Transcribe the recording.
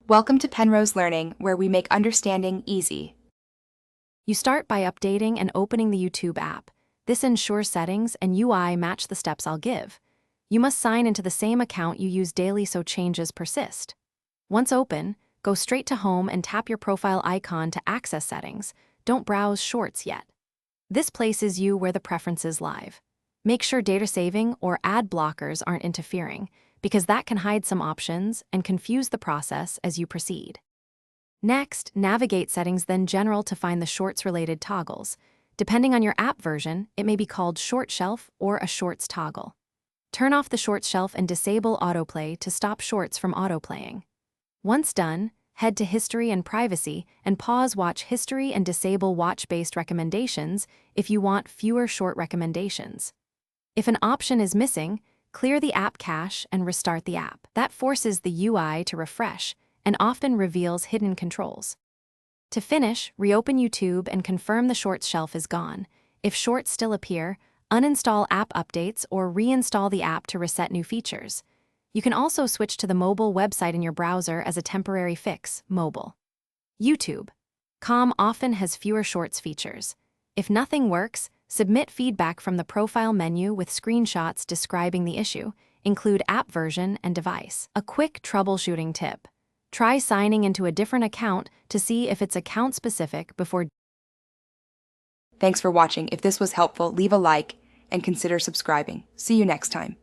Welcome to Penrose Learning, where we make understanding easy. You start by updating and opening the YouTube app. This ensures settings and UI match the steps I'll give. You must sign into the same account you use daily so changes persist. Once open, go straight to Home and tap your profile icon to access settings. Don't browse Shorts yet. This places you where the preferences live. Make sure data saving or ad blockers aren't interfering, because that can hide some options and confuse the process as you proceed. Next, navigate Settings, then General to find the Shorts-related toggles. Depending on your app version, it may be called Short Shelf or a Shorts toggle. Turn off the Shorts shelf and disable autoplay to stop Shorts from autoplaying. Once done, head to History and Privacy and pause Watch History and disable Watch-based recommendations if you want fewer short recommendations. If an option is missing, clear the app cache and restart the app. That forces the UI to refresh and often reveals hidden controls. To finish, reopen YouTube and confirm the Shorts shelf is gone. If Shorts still appear, uninstall app updates or reinstall the app to reset new features. You can also switch to the mobile website in your browser as a temporary fix, mobile. YouTube.com often has fewer Shorts features. If nothing works, submit feedback from the profile menu with screenshots describing the issue. Include app version and device. A quick troubleshooting tip. Try signing into a different account to see if it's account-specific before. Thanks for watching. If this was helpful, leave a like and consider subscribing. See you next time.